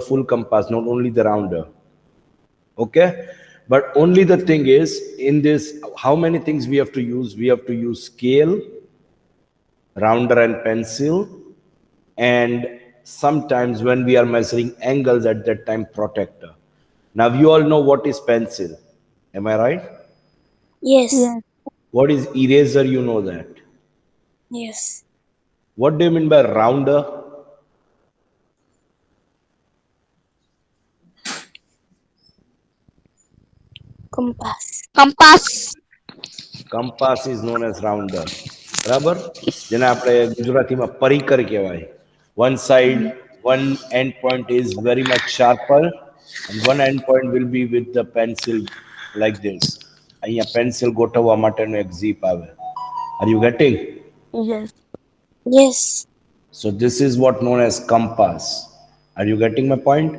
full compass, not only the rounder. Okay, but only the thing is, in this, how many things we have to use? We have to use scale, rounder and pencil, and sometimes when we are measuring angles, at that time protractor. Now you all know what is pencil, am I right? Yes. Yes. What is eraser? You know that. Yes. What do you mean by rounder? Compass. Compass. Compass is known as rounder. બરાબર, જેને આપણે ગુજરાતીમાં પરિકર કહેવાય. One side, one end point is very much sharper, and one end point will be with the pencil like this. અહીંયા pencil ગોઠવવા માટેનો એક zip આવે. Are you getting? Yes. Yes. So this is what known as compass. Are you getting my point?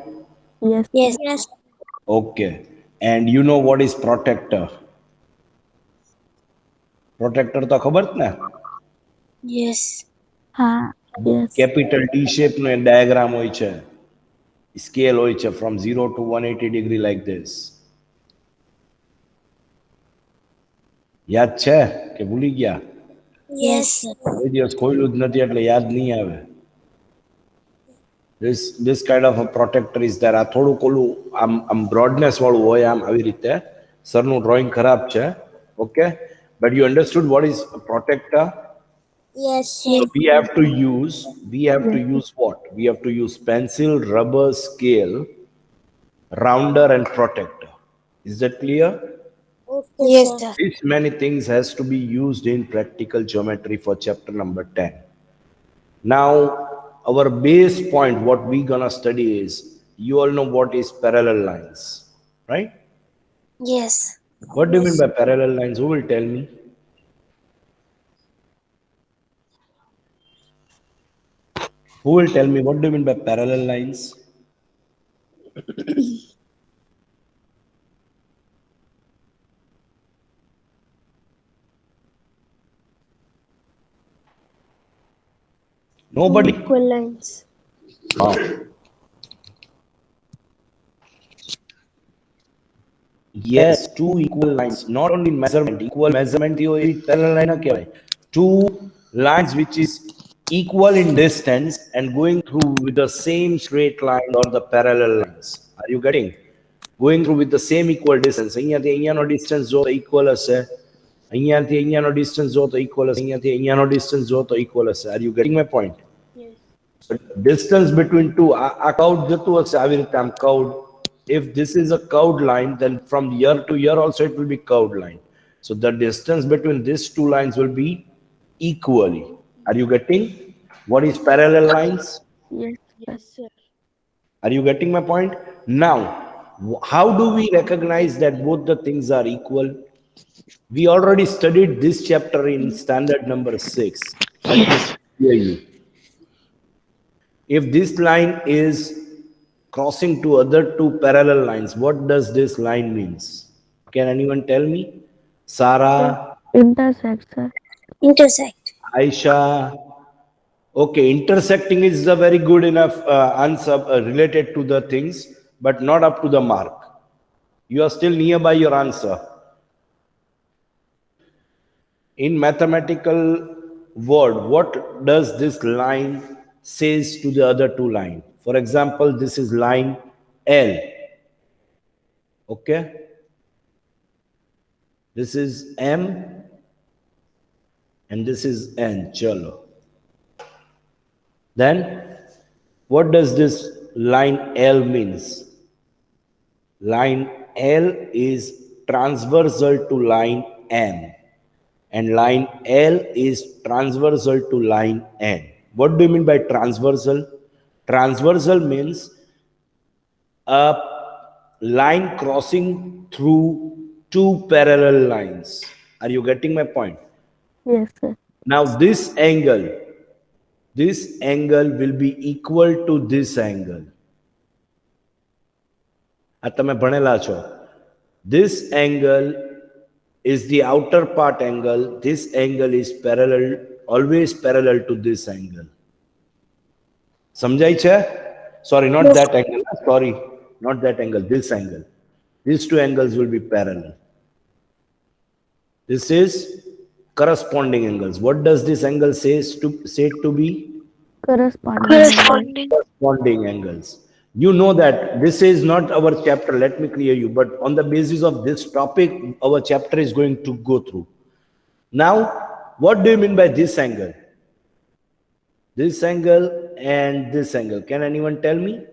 Yes, Yes. sir. Yes. Okay. And you know what is protector? Protector તો ખબર જ ને? Yes. Yes. Capital D shape નો diagram હોય છે. Scale હોય છે from 0 to 180 degree like this. યાદ છે કે ભૂલી ગયા? Yes. કોઈ દિવસ ખોલ્યું જ નથી એટલે યાદ નહીં આવે. This kind of a protector is there. આ થોડુંક ઓલું આમ broadness વાળું હોય, આમ આવી રીતે. સરનું drawing ખરાબ છે. Okay, but you understood what is a protector? Yes. So we have to use what? We have to use pencil, rubber, scale, rounder, and protector. Is that clear? Yes, sir. These many things has to be used in practical geometry for chapter number 10. Now, our base point, what we gonna study is, you all know what is parallel lines, right? Yes. What do you mean by parallel lines? Who will tell me? Who will tell me what do you mean by parallel lines? Nobody. Equal lines. Oh. Yes, two equal lines. Not only measurement, equal measurement parallel line kehvaય. Two lines which is equal in distance and going through with the same straight line or the parallel lines. Are you getting? Going through with the same equal distance. અહીંયાથી અહીંયાનો distance જો તો equal હશે. અહીંયાથી અહીંયાનો distance જો તો equal હશે. અહીંયાથી અહીંયાનો distance જો તો equal હશે. Are you getting my point? Yes. But distance between two, આ curved જતું હશે આવી રીતે આમ curved. If this is a curved line, then from year to year also it will be curved line. So the distance between these two lines will be equally. Are you getting what is parallel lines? Yes. Yes, sir. Are you getting my point? Now, how do we recognize that both the things are equal? We already studied this chapter in standard number 6. Let me hear you. If this line is crossing to other two parallel lines, what does this line means? Can anyone tell me? Sarah, Intersect, sir. Intersect. Aisha. Okay, intersecting is a very good enough answer related to the things, but not up to the mark. You are still nearby your answer. In mathematical word, what does this line says to the other two line? For example, this is line L. Okay, this is M and this is N. Chalo. Then what does this line L means? Line L is transversal to line M, and line L is transversal to line N. What do you mean by transversal? Transversal means a line crossing through two parallel lines. Are you getting my point? Yes, sir. Now this angle will be equal to this angle. આ તમે ભણેલા છો. This angle is the outer part angle. This angle is parallel, always parallel to this angle. સમજાય છે? Sorry, not that angle. Sorry, not that angle, this angle. These two angles will be parallel. This is corresponding angles. What does this angle say to be? Corresponding angle. Corresponding. Corresponding angles. You know that this is not our chapter, let me clear you, but on the basis of this topic, our chapter is going to go through. Now, what do you mean by this angle? This angle and this angle. Can anyone tell me?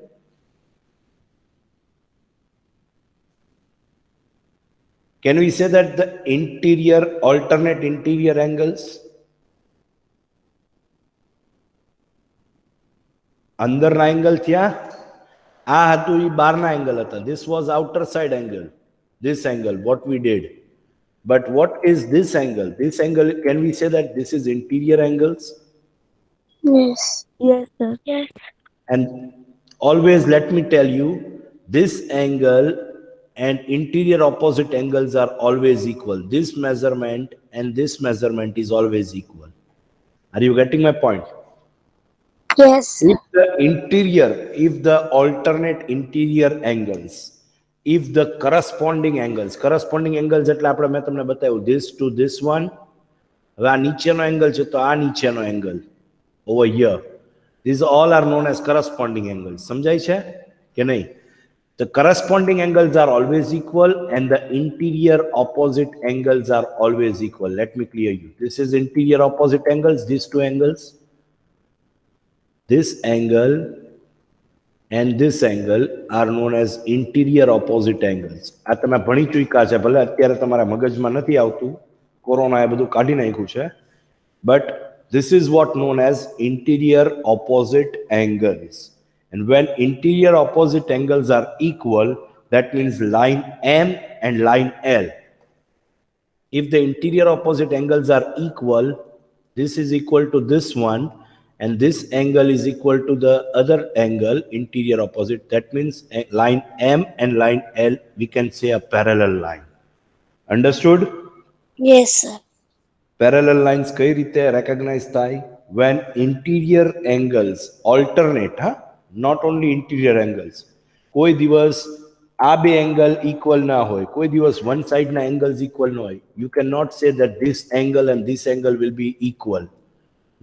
Can we say that the alternate interior angles? અંદરના angle થયા, આ હતું એ બહારના angle હતા. This was outer side angle. This angle, what we did. But what is this angle? This angle, can we say that this is interior angles? Yes. Yes, sir. Yes. And always let me tell you, this angle and interior opposite angles are always equal. This measurement and this measurement is always equal. Are you getting my point? Yes. If the alternate interior angles, if the corresponding angles એટલે આપણે મેં તમને બતાવ્યું, this to this one, હવે આ નીચેનો angle છે તો આ નીચેનો angle over here, these all are known as corresponding angles. સમજાય છે કે નહીં? The corresponding angles are always equal and the interior opposite angles are always equal. Let me clear you. This is interior opposite angles, these two angles. This angle and this angle are known as interior opposite angles. આ તમે ભણી ચૂક્યા છે, ભલે અત્યારે તમારા મગજમાં નથી આવતું, કોરોના એ બધું કાઢી નાખ્યું છે, but this is what known as interior opposite angles. And when interior opposite angles are equal, that means line M and line L. If the interior opposite angles are equal, this is equal to this one, and this angle is equal to the other angle, interior opposite. That means line M and line L, we can say a parallel line. Understood? Yes, sir. Parallel lines કઈ રીતે recognize થાય? When interior angles alternate, not only interior angles. કોઈ દિવસ આ બે angle equal ના હોય, કોઈ દિવસ one side ના angles equal ના હોય. You cannot say that this angle and this angle will be equal.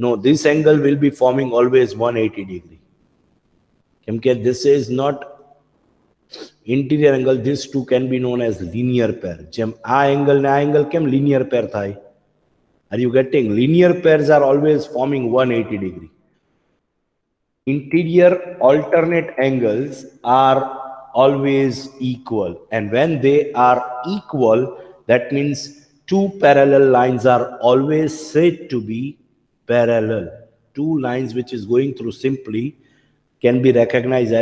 No, this angle will be forming always 180 degree. Because this is not interior angle, these two can be known as linear pair. જેમ આ angle ને આ angle કેમ linear pair થાય? Are you getting? Linear pairs are always forming 180 degree. Interior alternate angles are always equal. And when they are equal, that means two parallel lines are always said to be parallel. Two lines which is going through simply can be recognized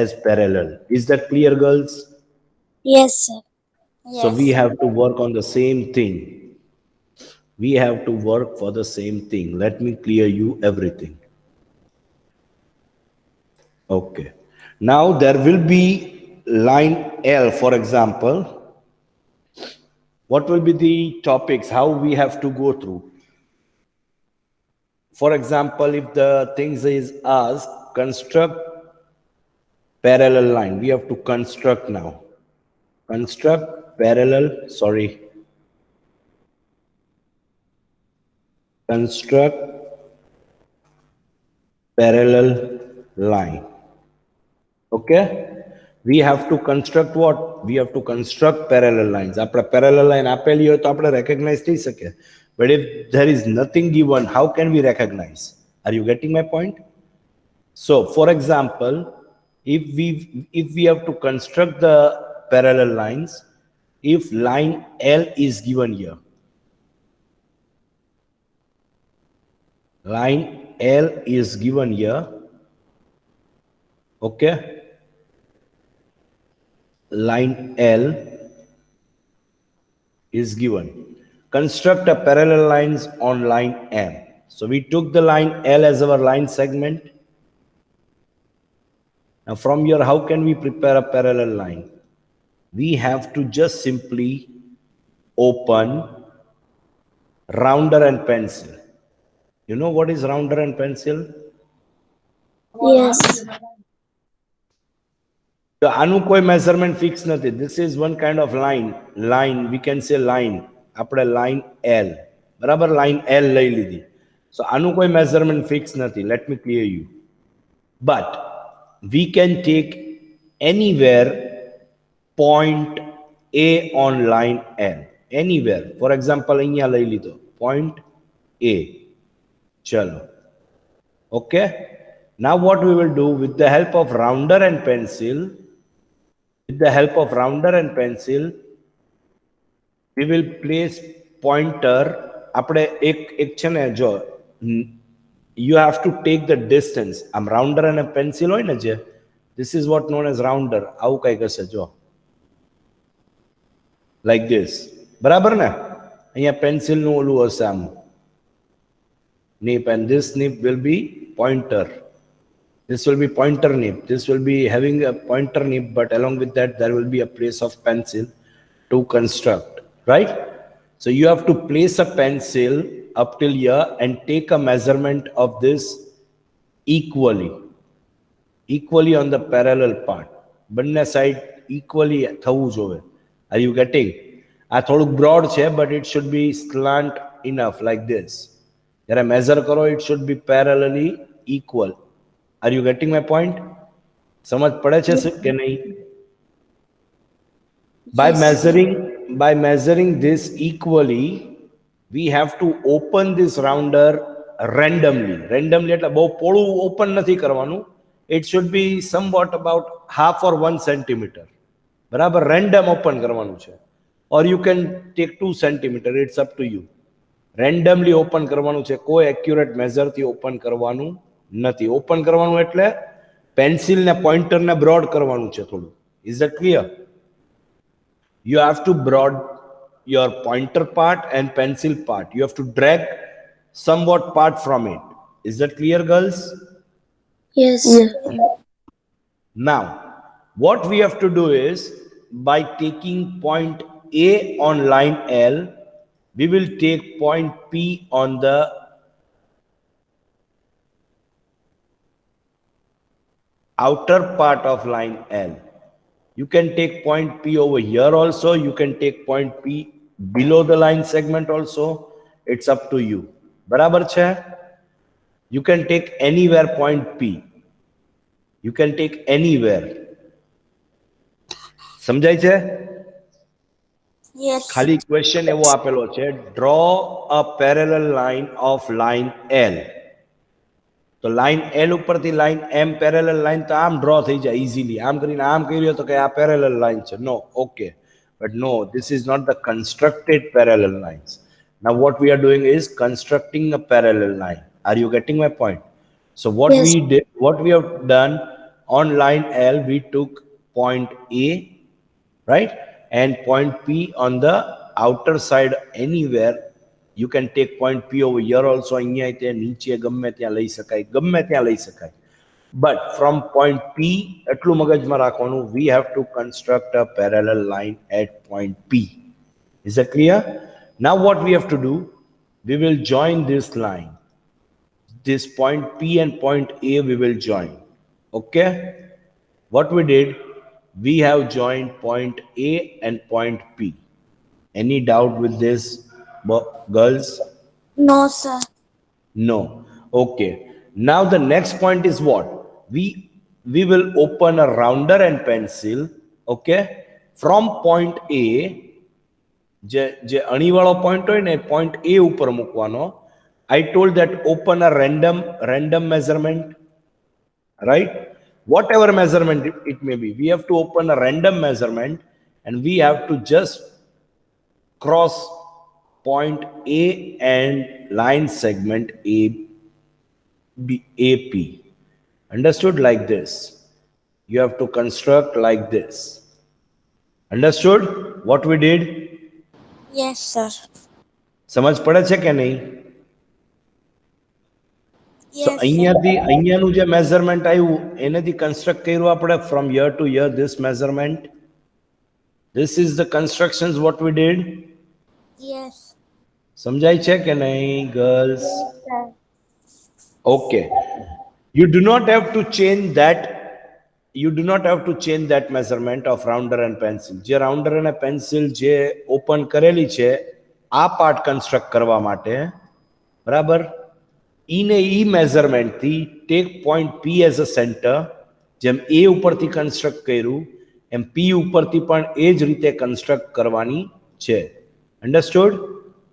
as parallel. Is that clear, girls? Yes, sir. So we have to work on the same thing. We have to work for the same thing. Let me clear you everything. Okay. Now there will be line L, for example. What will be the topics? How we have to go through? For example, if the things is asked, construct parallel line. We have to construct now. Construct parallel, construct parallel line. Okay? We have to construct what? We have to construct parallel lines. આપણે parallel line આપેલી હોય તો આપણે recognize થઈ શકે. But if there is nothing given, how can we recognize? Are you getting my point? So, for example, if we have to construct the parallel lines, if line L is given here, line L is given here, okay? Line L is given. Construct a parallel lines on line M. So we took the line L as our line segment. Now from here, how can we prepare a parallel line? We have to just simply open rounder and pencil. You know what is rounder and pencil? Yes. તો આનું કોઈ measurement fix નથી. This is one kind of line we can say line. આપણે line L, બરાબર, line L લઈ લીધી. સો આનું કોઈ મેઝરમેન્ટ ફિક્સ નથી. Let me clear you. But we can take anywhere point A on line L, anywhere. For example અહીંયા લઈ લીધો પોઈન્ટ એ. ચલો, okay. Now what we will do, with the help of rounder and pencil, we will place pointer. આપણે એક છે ને, જો you have to take the distance. આમ rounder અને pencil હોય ને, જે this is what known as rounder. આવું કઈક હશે, જો like this, બરાબર ને. અહીંયા pencil નું ઓલું હશે આમ nib, and this nib will be pointer. This will be pointer nib. This will be having a pointer nib, but along with that there will be a place of pencil to construct, right? So you have to place a pencil up till here and take a measurement of this equally on the parallel part. બંને side equally થવું જોઈએ. Are you getting? આ થોડુંક broad છે, but it should be slant enough like this. જ્યારે measure કરો, it should be parallelly equal. Are you getting my point? સમજ પડે છે કે નહીં? By measuring this equally, we have to open this rounder randomly. એટલે બહુ પોળું ઓપન નથી કરવાનું. It should be somewhat about 1/2 or 1 centimeter. બરાબર, રેન્ડમ ઓપન કરવાનું છે. Or you can take 2 centimeter, it's up to you. Randomly open કરવાનું છે, કોઈ એક્યુરેટ મેઝરથી ઓપન કરવાનું નથી. ઓપન કરવાનું એટલે પેન્સિલ ને પોઇન્ટર ને બ્રોડ કરવાનું છે થોડું. Is that clear? You have to broad your pointer part and pencil part. You have to drag somewhat part from it. Is that clear, girls? Yes. Now, what we have to do is, by taking point A on line L, we will take point P on the outer part of line L. You can take point P over here also. You can take point P below the line segment also. It's up to you. બરાબર છે? You can take anywhere point P. You can take anywhere. સમજાય છે? Yes. ખાલી question એવો આપેલો છે, draw a parallel line of line L. તો line L ઉપરથી લાઈન એમ પેરેલલ લાઈન તો આમ ડ્રો થઈ જાય ઇઝીલી. આમ કરીને આમ કર્યો તો કે આ પેરેલલ લાઈન છે. No, okay, but no, this is not the constructed parallel lines. Now what we are doing is constructing a parallel line. Are you getting my point? So what Yes. what we have done on line L, we took point A, right, and point P on the outer side anywhere. You can take point P over here also. અહીંયા તે નીચે ગમે ત્યાં લઈ શકાય. But from point P, એટલું મગજમાં રાખવાનું, we have to construct a parallel line at point P. Is that clear? Now what we have to do, we will join this line. This point P and point A we will join. Okay? What we did, we have joined point A and point P. Any doubt with this, girls? No, sir. No. Okay. Now the next point is what? We will open a rounder and pencil, okay, from point A. જે અણીવાળો point હોય ને, point A ઉપર મૂકવાનો. I told that open a random measurement, right? Whatever measurement it may be, we have to open a random measurement, and we have to just cross point A and line segment AP. Understood? Like this. You have to construct like this. Understood what we did? Yes, sir. સમજ પડે છે કે નહીં? So Yes. અહીંયાનું જે measurement આવ્યું એનેથી construct કર્યું આપણે from here to here, this measurement. This is the constructions what we did. Yes. સમજાય છે કે નહીં, girls? Sir. Okay. You do not have to change that you do not have to change that measurement of rounder and pencil. જે rounder અને pencil જે open કરેલી છે આ part construct કરવા માટે, બરાબર, E ને E measurement થી take point P as a center, જેમ A ઉપરથી construct કર્યું એમ P ઉપરથી પણ એ જ રીતે construct કરવાની છે. Understood?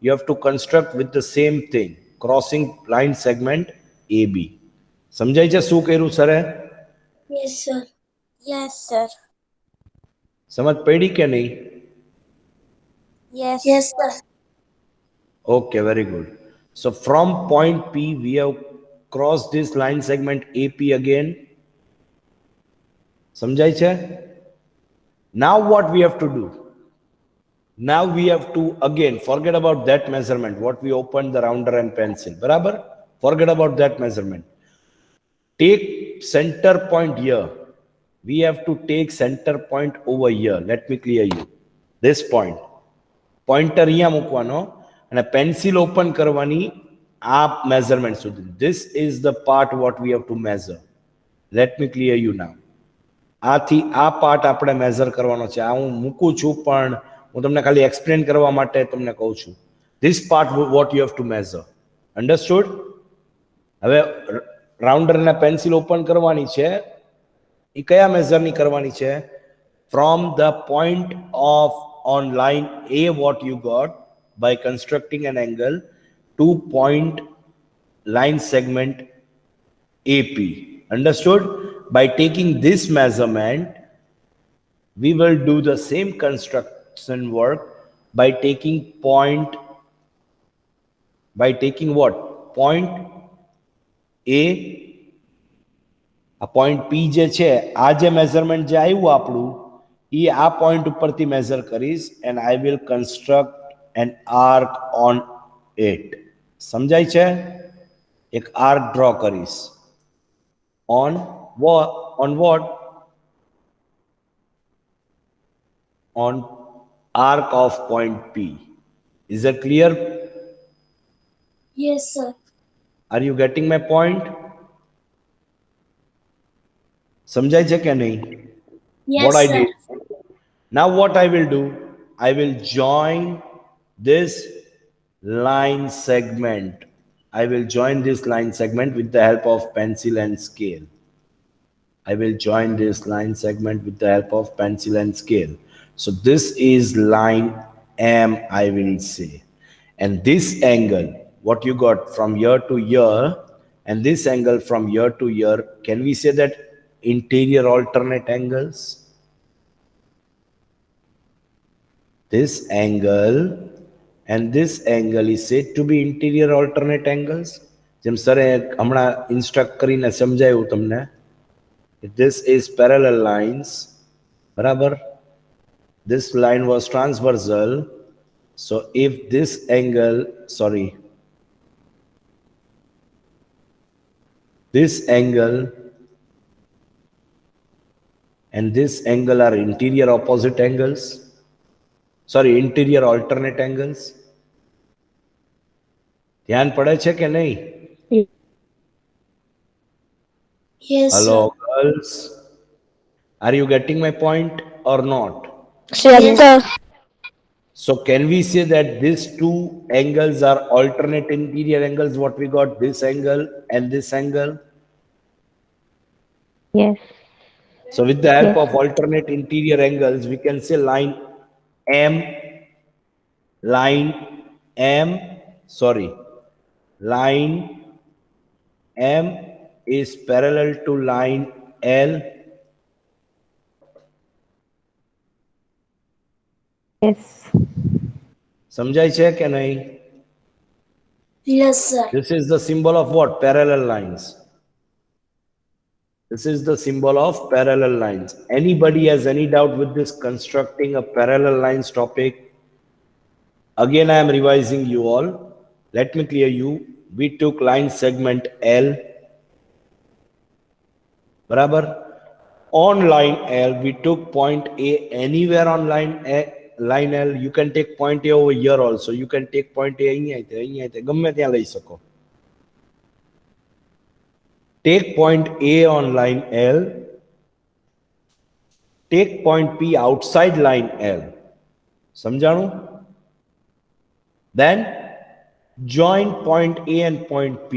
You have to construct with the same thing, crossing line segment AB. સમજાય છે શું કર્યું સરે? Yes, sir. Yes, sir. સમજ પડી કે નહીં? Yes. Yes, sir. Okay, very good. So from point P, we have crossed this line segment AP again. સમજાય છે? Now what we have to do? Now we have to again forget about that measurement, what we opened the rounder and pencil. બરાબર? Forget about that measurement. Take center point here. We have to take center point over here. Let me clear you. This point. Pointer here મૂકવાનો અને pencil open કરવાની આ measurement સુધી. This is the part what we have to measure. Let me clear you now. આથી આ part આપણે measure કરવાનો છે. આ હું મૂકું છું પણ હું તમને ખાલી એક્સપ્લેન કરવા માટે તમને કહું છું. This part what you have to measure. Understood? હવે રાઉન્ડર અને પેન્સિલ ઓપન કરવાની છે. એ કયા મેઝરની કરવાની છે? From the point of on line A what you got by constructing an angle to point line segment AP. Understood? By taking this measurement, we will do the same construction work by taking point, by taking what? Point A, a point P જે છે, આ જે measurement જે આવ્યું આપણું, એ આ point ઉપરથી measure કરીશ and I will construct an arc on it. સમજાય છે? એક arc draw કરીશ. On what? On what? On arc of point P. Is that clear? Yes, sir. Are you getting my point? સમજાય છે કે નહીં? Yes, What I sir. did. Now what I will do, I will join this line segment. I will join this line segment with the help of pencil and scale. I will join this line segment with the help of pencil and scale. So this is line M, I will say. And this angle, what you got from here to here, and this angle from here to here, can we say that interior alternate angles? This angle and this angle is said to be interior alternate angles. જેમ સરે હમણાં instruct કરીને સમજાયું તમને. This is parallel lines, બરાબર? This line was transversal. So if this angle, sorry, this angle and this angle are interior opposite angles. Sorry, interior alternate angles. ધ્યાન પડે છે કે નહીં? Yes, Hello, girls. Are you getting my point or not? sir. Yes, sir. So can we say that these two angles are alternate interior angles? What we got, this angle and this angle. Yes. So with the help Yes. of alternate interior angles, we can say line M, line M is parallel to line L. Yes. સમજાય છે કે નહીં? Yes, sir. This is the symbol of what? Parallel lines. This is the symbol of parallel lines. Anybody has any doubt with this constructing a parallel lines topic? Again, I am revising you all. Let me clear you. We took line segment L. બરાબર? On line L, we took point A anywhere on line L. You can take point A over here also. You can take point A અહીંયા ગમે ત્યાં લઈ શકો. Take point A on line L take point P outside line L. સમજાણું? Then join point A and point P.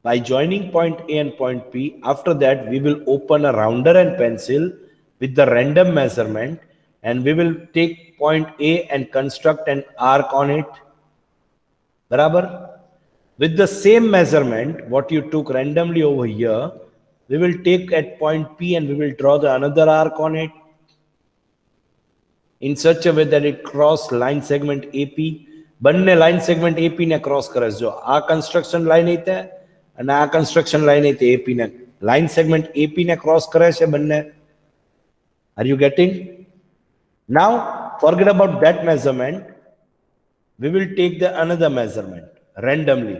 By joining point A and point P, after that we will open a rounder and pencil with the random measurement, and we will take point A and construct an arc on it. Barabar? With the same measurement, what you took randomly over here, we will take at point P and we will draw the another arc on it in such a way that it cross line segment AP. બંને line segment AP ને cross કરે છે. જો આ construction line అయితే અને આ construction line అయితే એપી ને લાઇન સેગમેન્ટ એપી ને ક્રોસ કરે છે બંને. Are you getting? Now forget about that measurement. We will take the another measurement randomly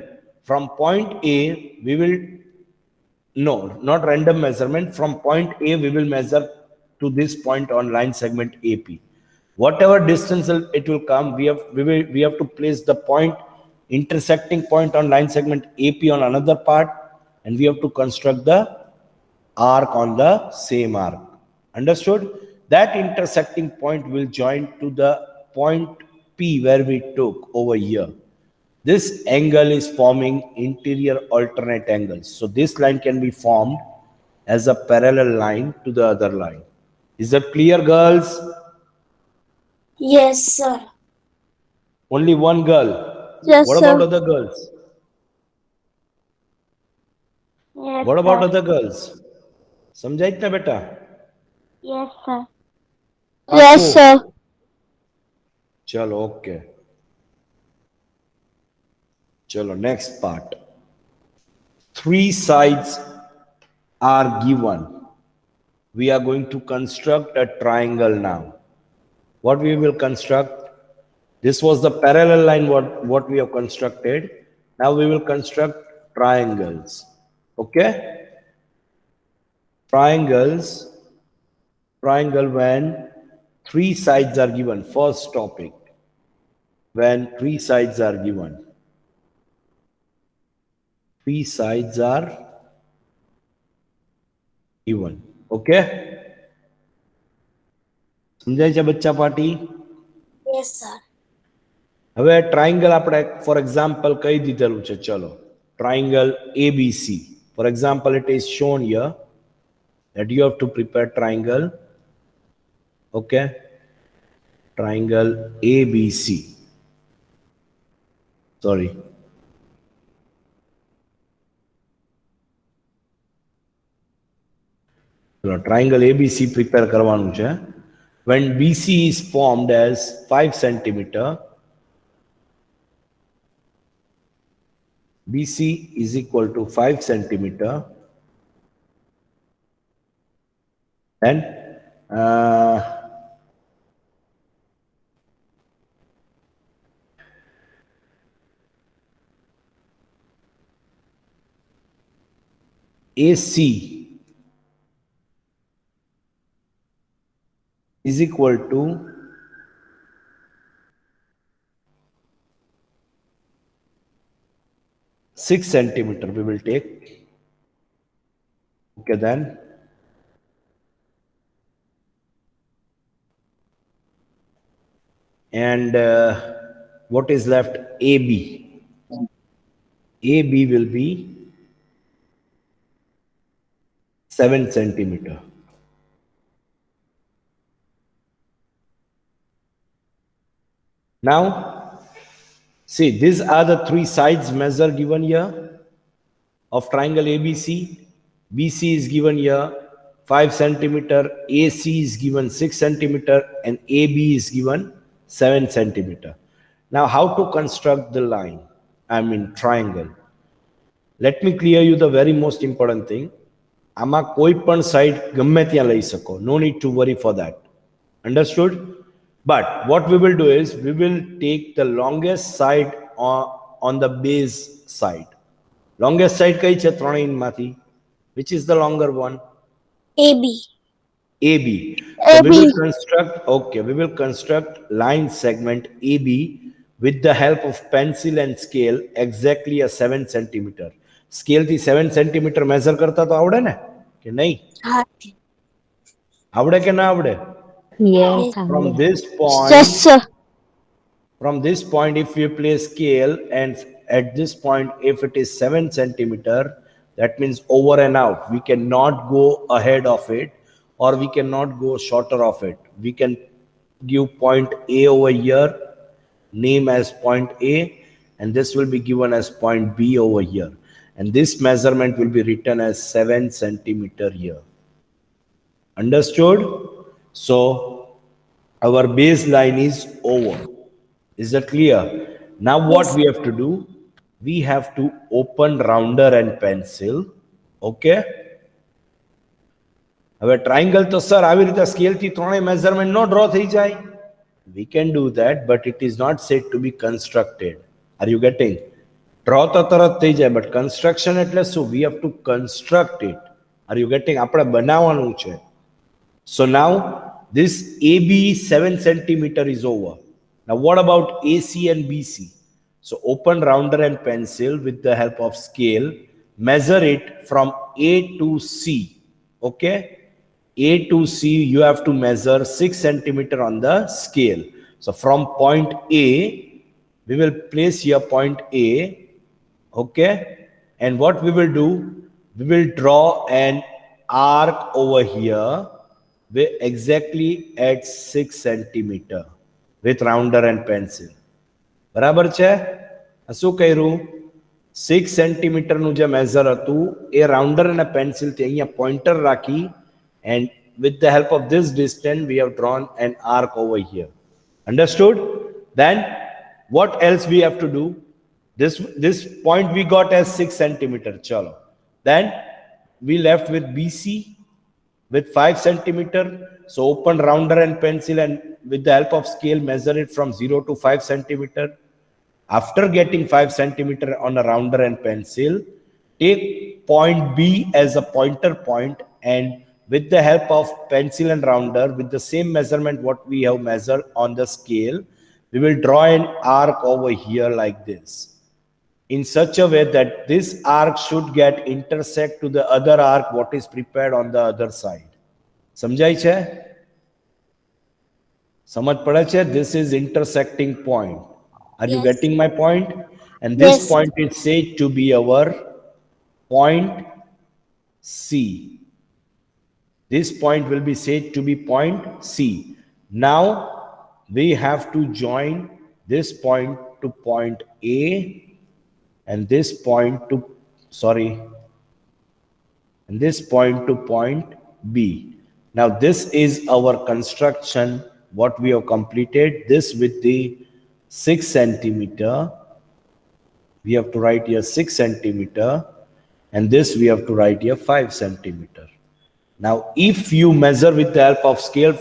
from point A. We will not random measurement. From point A we will measure to this point on line segment AP. Whatever distance it will come, we have to place the point, intersecting point on line segment AP on another part, and we have to construct the arc on the same arc. Understood? That intersecting point will join to the point P where we took over here. This angle is forming interior alternate angles. So this line can be formed as a parallel line to the other line. Is that clear, girls? Yes, sir. Only one girl. Yes, What sir. about other girls? Yes, What about sir. other girls? समझाई इतना बेटा? Yes, sir. Yes, आपको? sir. चलो okay. चलो next part. 3 sides are given. We are going to construct a triangle now. What we will construct? This was the parallel line what we have constructed. Now we will construct triangles. Okay? Triangle when 3 sides are given. First topic. When 3 sides are given. 3 sides are given. Okay? સમજાય છે બચ્ચા પાટી? Yes, sir. હવે triangle આપણે for example કહી દીધેલું છે. ચલો triangle ABC. For example, it is shown here that you have to prepare triangle. Okay? Triangle ABC. Sorry. ચલો ટ્રાયંગલ ABC પ્રિપેર કરવાનું છે. When BC is formed as 5 centimeter, BC is equal to 5 centimeter, then AC is equal to 6 centimeter we will take. Okay, then and what is left? AB. AB will be 7 centimeter. Now, see, these are the 3 sides measure given here of triangle ABC. BC is given here 5 centimeter, AC is given 6 centimeter, and AB is given 7 centimeter. Now, how to construct the line? I mean triangle. Let me clear you the very most important thing. આમાં કોઈ પણ side ગમે ત્યાં લઈ શકો. No need to worry for that. Understood? But what we will do is we will take the longest side on the base side. Longest side કઈ છે ત્રણેયમાંથી? Which is the longer one? AB. AB. So we will construct, okay, we will construct line segment AB with the help of pencil and scale exactly a 7 centimeter. Scale થી 7 centimeter measure કરતા તો આવડે ને કે નહીં? હા. આવડે કે ના આવડે? Yes. Yes. From Avde. this Yes, point, sir. if we place scale, and at this point if it is 7 centimeter, that means over and out, we cannot go ahead of it, or we cannot go shorter of it. We can give point A over here, name as point A, and this will be given as point B over here, and this measurement will be written as 7 centimeter here. Understood? So our baseline is over. Is that clear? Now what Yes. we have to do? We have to open rounder and pencil. Okay? હવે triangle તો sir આવી રીતે સ્કેલથી ત્રણેય measurement નો draw થઈ જાય. We can do that, but it is not said to be constructed. Are you getting? Draw તો તરત થઈ જાય, but construction એટલે શું? We have to construct it. Are you getting? આપણે બનાવવાનું છે. So now this AB 7 centimeter is over. Now what about AC and BC? So open rounder and pencil with the help of scale. Measure it from A to C. Okay? A to C you have to measure 6 centimeter on the scale. So from point A, we will place here point A. Okay? And what we will do? We will draw an arc over here exactly at 6 centimeter with rounder and pencil. બરાબર છે? શું કર્યું? 6 centimetre નું જે measure હતું એ rounder અને પેન્સિલથી અહીંયા pointer rakhi, and with the help of this distance we have drawn an arc over here. Understood? Then what else we have to do? This point we got as 6 centimeter. Chalo. Then we left with BC with 5 centimeter. So open rounder and pencil, and with the help of scale measure it from 0 to 5 centimeter. After getting 5 centimeter on a rounder and pencil, take point B as a pointer point, and with the help of pencil and rounder, with the same measurement what we have measured on the scale, we will draw an arc over here like this, in such a way that this arc should get intersect to the other arc what is prepared on the other side. સમજાય છે? સમજ પડે છે? This is intersecting point. Are you Yes. getting my point? And this Yes. point is said to be our point C. This point will be said to be point C. Now we have to join this point to point A, and this point to, and this point to point B. Now this is our construction, what we have completed. This with the 6 centimeter, we have to write here 6 centimeter, and this we have to write here 5 centimeter. Now if you measure with the help of scale,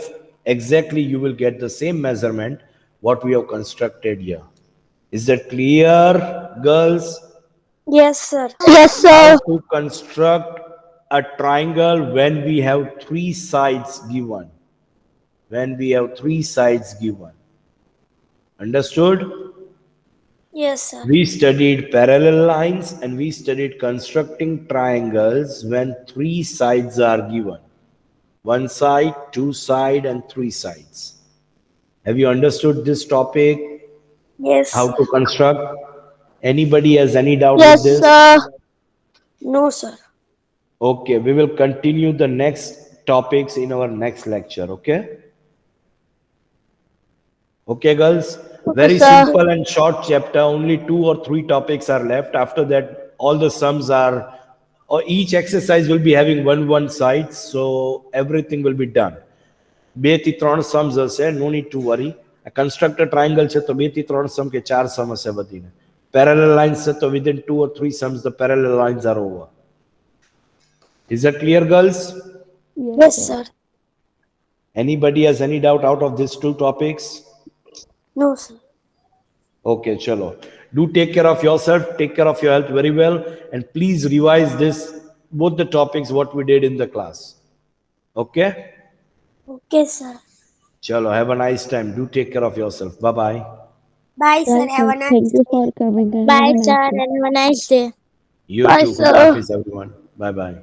exactly you will get the same measurement what we have constructed here. Is that clear, girls? Yes, sir. Yes, How sir. to construct a triangle when we have 3 sides given? When we have 3 sides given. Understood? Yes, sir. We studied parallel lines, and we studied constructing triangles when 3 sides are given. 1 side, 2 side, and 3 sides. Have you understood this topic? Yes. How to construct? Anybody has any doubt Yes, with this? sir. No, sir. Okay, we will continue the next topics in our next lecture. Okay? Okay, girls? Very sir. simple and short chapter. Only 2 or 3 topics are left. After that, all the sums are, or each exercise will be having one side, so everything will be done. 2 થી 3 sums હશે. No need to worry. A constructor triangle છે તો 2 થી 3 sum કે 4 sum હશે બધીને. Parallel lines છે તો within 2 or 3 sums the parallel lines are over. Is that clear, girls? Yes, sir. Anybody has any doubt out of these 2 topics? No, sir. Okay, chalo. Do take care of yourself, take care of your health very well, and please revise this, both the topics what we did in the class. Okay? Okay, sir. Chalo, have a nice time. Do take care of yourself. Bye-bye. Bye, sir. Well, Have a sir, nice thank you day. for coming. And Bye, have a nice sir. day. And have a nice day. You Bye, too. sir. God Hafiz, everyone. Bye-bye.